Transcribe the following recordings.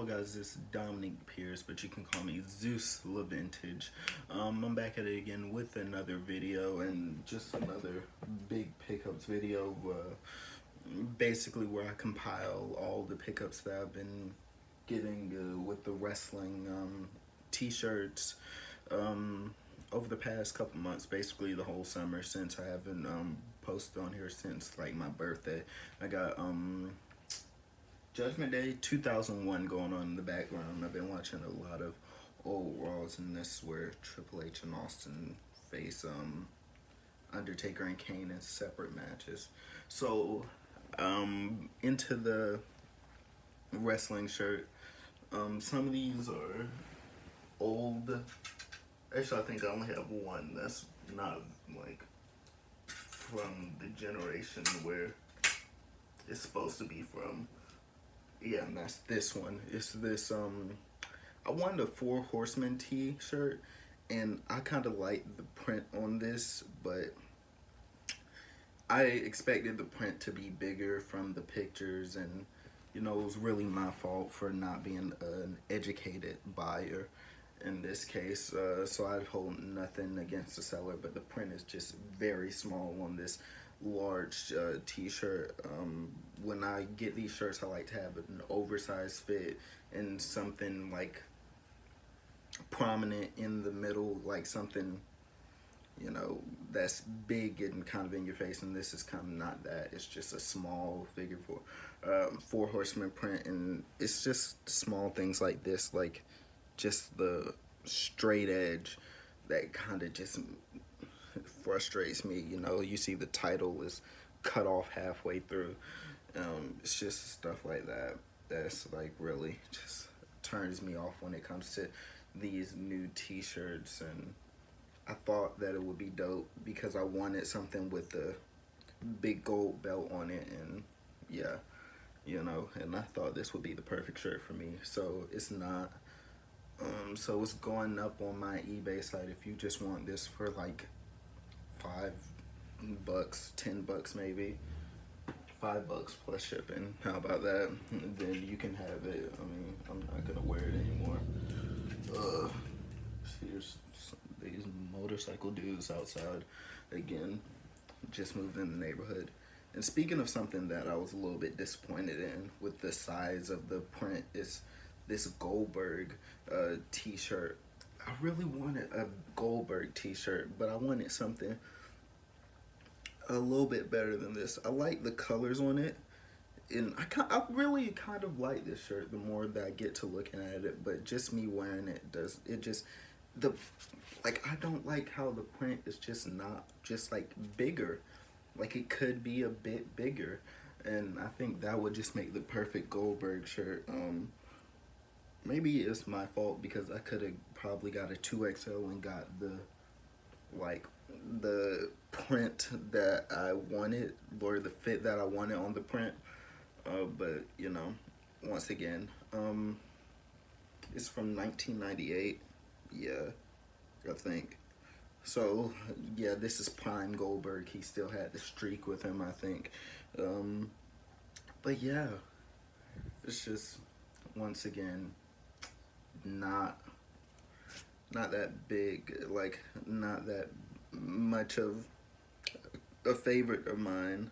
y'all guys? This is Dominic Pierce, but you can call me Zeus LaVintage. I'm back at it again with another video and just another big pickups video. Basically, where I compile all the pickups that I've been getting with the wrestling t-shirts over the past couple months, basically the whole summer, since I haven't posted on here since like my birthday. I got Judgment Day 2001 going on in the background. I've been watching a lot of old Raws, and this is where Triple H and Austin face Undertaker and Kane in separate matches. So into the wrestling shirt. Some of these are old. Actually, I think I only have one that's not like from the generation where it's supposed to be from. Yeah, and that's this one. It's this I wanted a Four Horsemen t-shirt, and I kind of like the print on this, but I expected the print to be bigger from the pictures, and you know, it was really my fault for not being an educated buyer in this case. So I hold nothing against the seller, but the print is just very small on this large t-shirt. When I get these shirts, I like to have an oversized fit and something like prominent in the middle, like something, you know, that's big and kind of in your face, and this is kind of not that. It's just a small figure Four Horsemen print, and it's just small things like this, like just the straight edge that kind of just frustrates me. You know, you see the title is cut off halfway through. It's just stuff like that that's like really just turns me off when it comes to these new t-shirts. And I thought that it would be dope because I wanted something with the big gold belt on it, and yeah, you know, and I thought this would be the perfect shirt for me. So it's not. So it's going up on my eBay site. If you just want this for like $5, $10 maybe, $5 plus shipping. How about that? Then you can have it. I mean, I'm not gonna wear it anymore. Here's these motorcycle dudes outside again. Just moved in the neighborhood. And speaking of something that I was a little bit disappointed in with the size of the print, is this Goldberg t-shirt. I really wanted a Goldberg t-shirt, but I wanted something a little bit better than this. I like the colors on it, and I really kind of like this shirt the more that I get to looking at it, but just me wearing it does, it just, I don't like how the print is just not just like bigger. Like it could be a bit bigger, and I think that would just make the perfect Goldberg shirt. Maybe it's my fault because I could have probably got a 2XL and got the print that I wanted, or the fit that I wanted on the print. But you know, once again, it's from 1998. Yeah, I think. So yeah, this is prime Goldberg. He still had the streak with him, I think. But yeah, it's just once again not that big, like not that much of a favorite of mine,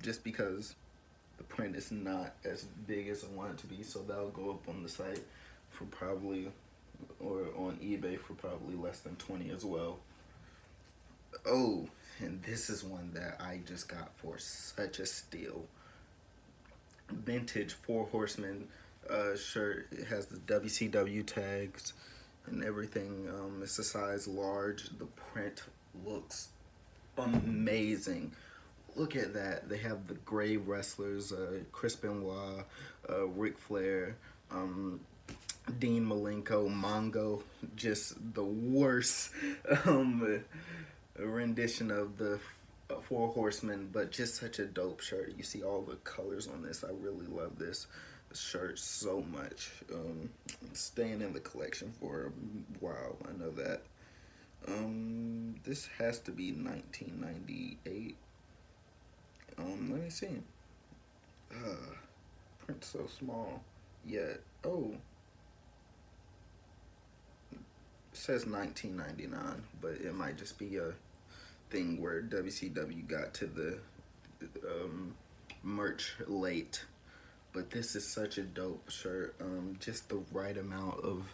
just because the print is not as big as I want it to be. So that'll go up on the site for probably, or on eBay for probably less than 20 as well. Oh, and this is one that I just got for such a steal. Vintage Four Horsemen shirt. It has the WCW tags and everything. It's a size large. The print looks amazing. Look at that. They have the gray wrestlers, Chris Benoit, Ric Flair, Dean Malenko, Mongo. Just the worst rendition of the Four Horsemen, but just such a dope shirt. You see all the colors on this. I really love this shirt so much. Staying in the collection for a while, I know that. This has to be 1998. Let me see. Print so small. yet. Oh, it says 1999, but it might just be a thing where WCW got to the merch late. But this is such a dope shirt. Just the right amount of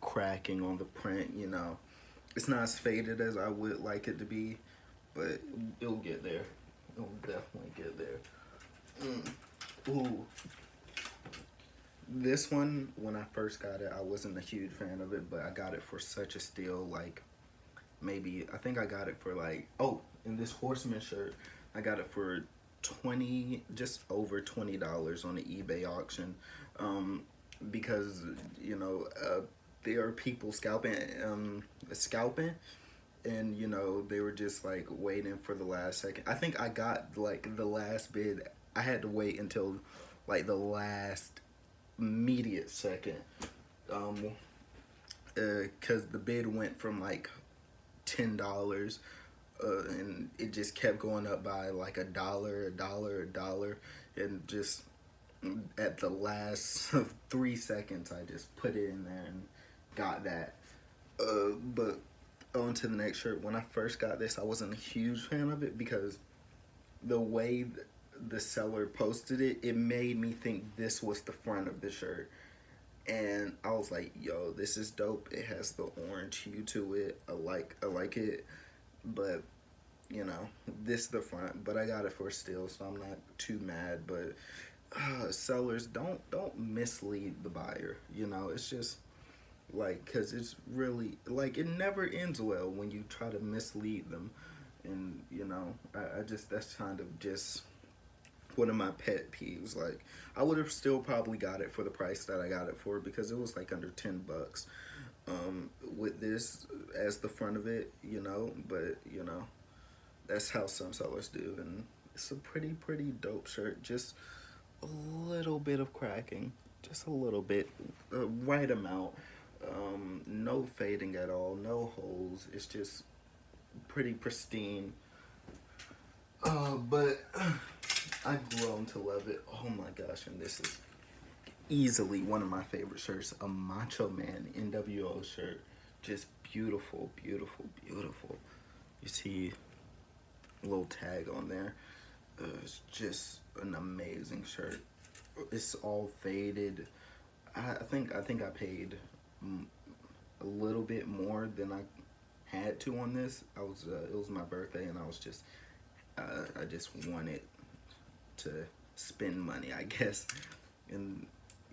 cracking on the print, you know. It's not as faded as I would like it to be, but it'll get there. It'll definitely get there. Ooh. This one, when I first got it, I wasn't a huge fan of it, but I got it for such a steal. Like, maybe, I think I got it for like, oh, in this Horseman shirt, I got it for just over $20 on the eBay auction. Because, you know, there are people scalping, and you know, they were just like waiting for the last second. I think I got like the last bid. I had to wait until like the last immediate second, because the bid went from like $10, and it just kept going up by like a dollar, and just at the last 3 seconds, I just put it in there and got that. But on to the next shirt. When I first got this, I wasn't a huge fan of it because the way the seller posted it, it made me think this was the front of the shirt. And I was like, yo, this is dope. It has the orange hue to it. I like it. But, you know, this is the front. But I got it for a steal, so I'm not too mad. But sellers, don't mislead the buyer. You know, it's just like, because it's really like, it never ends well when you try to mislead them. And you know, I just, that's kind of just one of my pet peeves. Like, I would have still probably got it for the price that I got it for, because it was like under $10 with this as the front of it, you know. But you know, that's how some sellers do. And it's a pretty dope shirt. Just a little bit of cracking, just a little bit, right amount. No fading at all, no holes. It's just pretty pristine. But I've grown to love it. Oh my gosh, and this is easily one of my favorite shirts. A Macho Man NWO shirt. Just beautiful. You see a little tag on there. It's just an amazing shirt. It's all faded. I think I paid a little bit more than I had to on this. It was my birthday, and I just wanted to spend money, I guess. And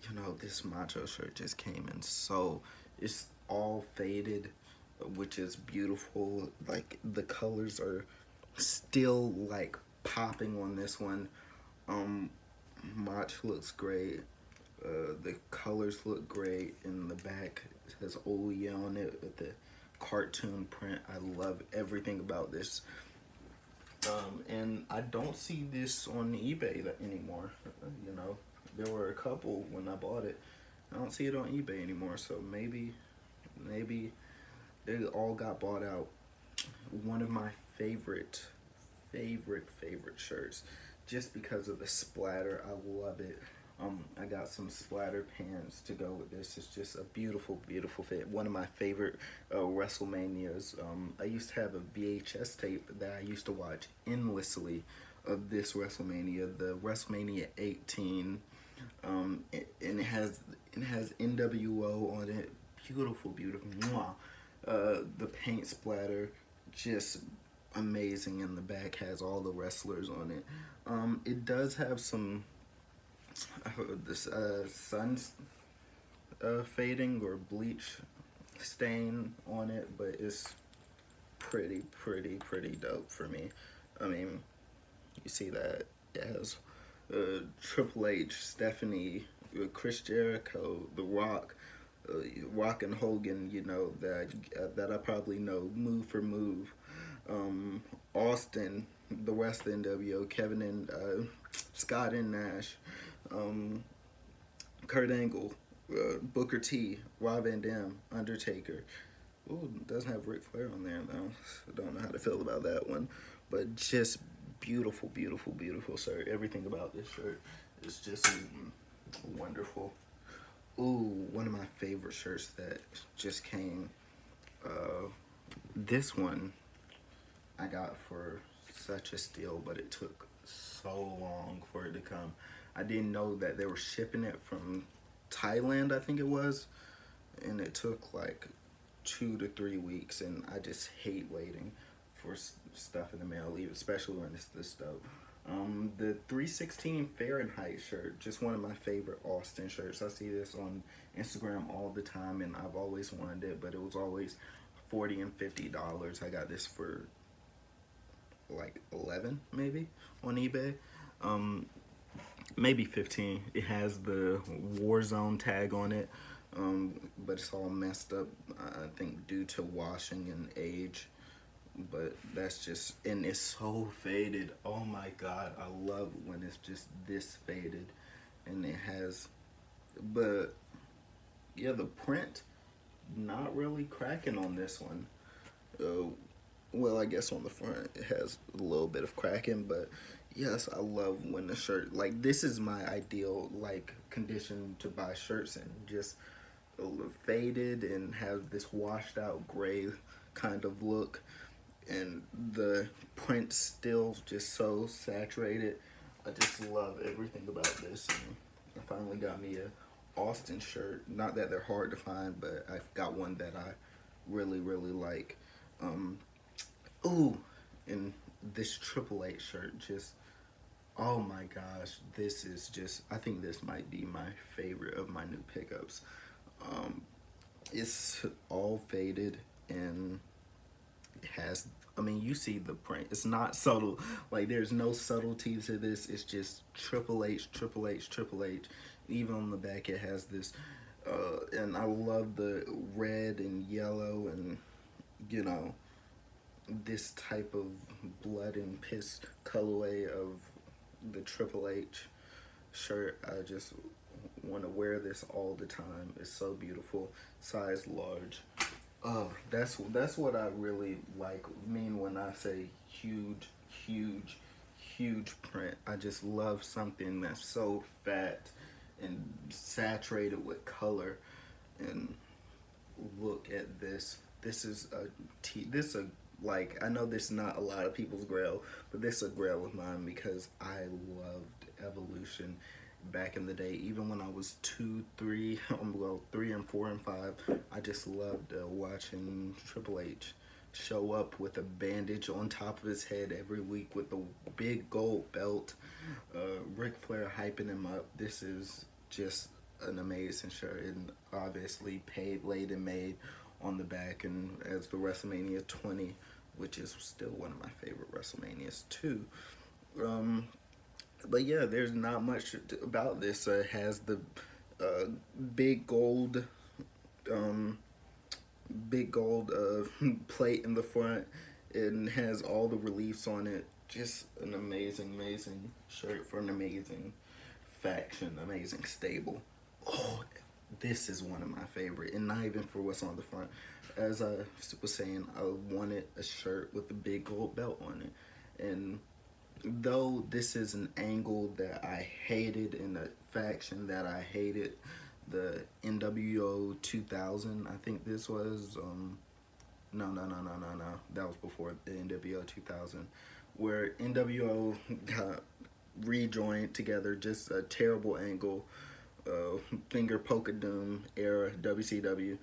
you know, this Macho shirt just came in, so it's all faded, which is beautiful. Like, the colors are still like popping on this one. Mach looks great. The colors look great. In the back, it says OE on it with the cartoon print. I love everything about this. And I don't see this on eBay anymore. You know, there were a couple when I bought it. I don't see it on eBay anymore, so maybe they all got bought out. One of my favorite shirts, just because of the splatter. I love it. I got some splatter pants to go with this. It's just a beautiful fit. One of my favorite WrestleManias. I used to have a VHS tape that I used to watch endlessly of this WrestleMania, the WrestleMania 18. And it has NWO on it. Beautiful. Mwah. The paint splatter, just amazing. In the back has all the wrestlers on it. It does have some this sun fading or bleach stain on it, but it's pretty dope for me. I mean, you see that it has Triple H, Stephanie, Chris Jericho, The Rock, Rock and Hogan, you know, that I probably know move for move. Austin, the rest of the NWO, Kevin and Scott and Nash, Kurt Angle, Booker T, Rob Van Dam, Undertaker. Ooh, it doesn't have Ric Flair on there though. I don't know how to feel about that one, but just beautiful shirt. Everything about this shirt is just wonderful. Ooh, one of my favorite shirts that just came. Uh, this one I got for such a steal, but it took so long for it to come. I didn't know that they were shipping it from Thailand, I think it was, and it took like 2 to 3 weeks, and I just hate waiting for stuff in the mail, especially when it's this stuff. The 316 Fahrenheit shirt, just one of my favorite Austin shirts. I see this on Instagram all the time, and I've always wanted it, but it was always $40 and $50. I got this for like 11 maybe on eBay. Um, Maybe 15. It has the Warzone tag on it, but it's all messed up, I think, due to washing and age. But that's just, and it's so faded. Oh my god, I love when it's just this faded. And it has, but yeah, the print, not really cracking on this one. Uh, well, I guess on the front it has a little bit of cracking, but yes, I love when the shirt, like, this is my ideal like condition to buy shirts in, just a little faded and have this washed out gray kind of look, and the print still just so saturated. I just love everything about this, and I finally got me a Austin shirt. Not that they're hard to find, but I've got one that I really like. Um, Ooh, and this Triple H shirt, just, oh my gosh, this is just, I think this might be my favorite of my new pickups. Um, it's all faded, and it has, I mean, you see the print. It's not subtle. Like, there's no subtlety to this. It's just Triple H, Triple H, Triple H. Even on the back, it has this, and I love the red and yellow and, you know, this type of blood and piss colorway of the Triple H shirt. I just want to wear this all the time. It's so beautiful. Size large. Oh, that's what I really like mean when I say huge, huge, huge print. I just love something that's so fat and saturated with color. And look at this. This is a this a, like, I know this is not a lot of people's grail, but this is a grail of mine because I loved Evolution back in the day. Even when I was 2, 3, well, 3 and 4 and 5, I just loved watching Triple H show up with a bandage on top of his head every week with the big gold belt. Ric Flair hyping him up. This is just an amazing shirt, and obviously paid, laid, and made on the back, and as the WrestleMania 20, which is still one of my favorite WrestleManias too. But yeah, there's not much about this. It has the uh, big gold, um, big gold plate in the front, and has all the reliefs on it. Just an amazing shirt for an amazing faction, amazing stable. Oh, this is one of my favorite, and not even for what's on the front. As I was saying, I wanted a shirt with a big gold belt on it, and though this is an angle that I hated in a faction that I hated, the NWO 2000, I think this was, no, that was before the NWO 2000, where NWO got rejoined together, just a terrible angle, finger poke of doom era WCW.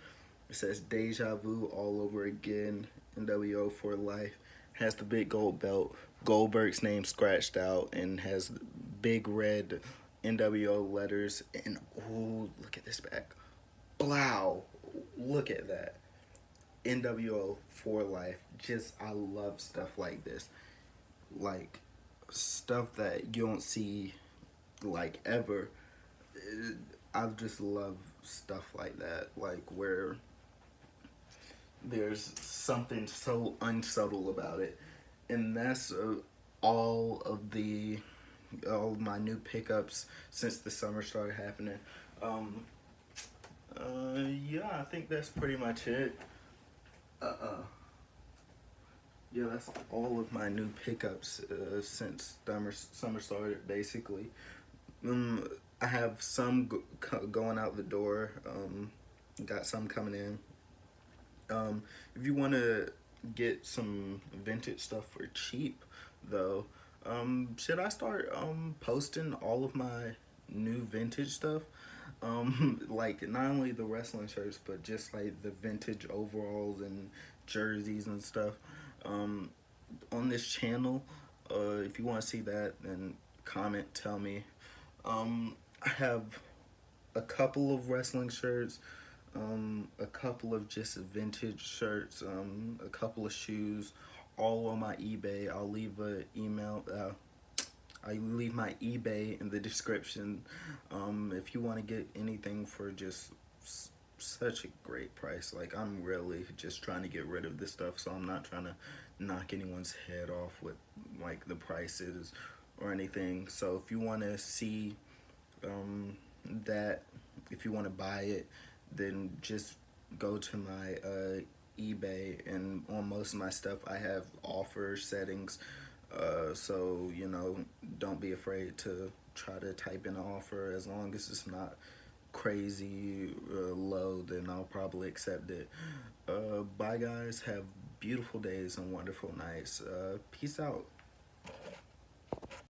It says deja vu all over again. NWO for life. Has the big gold belt. Goldberg's name scratched out, and has big red NWO letters. And oh, look at this back. Wow, look at that. NWO for life. Just, I love stuff like this. Like, stuff that you don't see, like, ever. I just love stuff like that, like where there's something so unsubtle about it, and that's all of the all of my new pickups since the summer started happening. Um, yeah, I think that's pretty much it. Yeah, that's all of my new pickups since summer started, basically. I have some going out the door. Got some coming in. If you want to get some vintage stuff for cheap, though, should I start posting all of my new vintage stuff? Like not only the wrestling shirts, but just like the vintage overalls and jerseys and stuff. Um, on this channel, if you want to see that, then comment, tell me. I have a couple of wrestling shirts, a couple of just vintage shirts, a couple of shoes, all on my eBay. I'll leave a email. I leave my eBay in the description. If you want to get anything for just such a great price, like I'm really just trying to get rid of this stuff, so I'm not trying to knock anyone's head off with like the prices or anything. So if you want to see that, if you want to buy it, then just go to my eBay, and on most of my stuff I have offer settings, so you know, don't be afraid to try to type in an offer. As long as it's not crazy low, then I'll probably accept it. Bye guys, have beautiful days and wonderful nights. Peace out.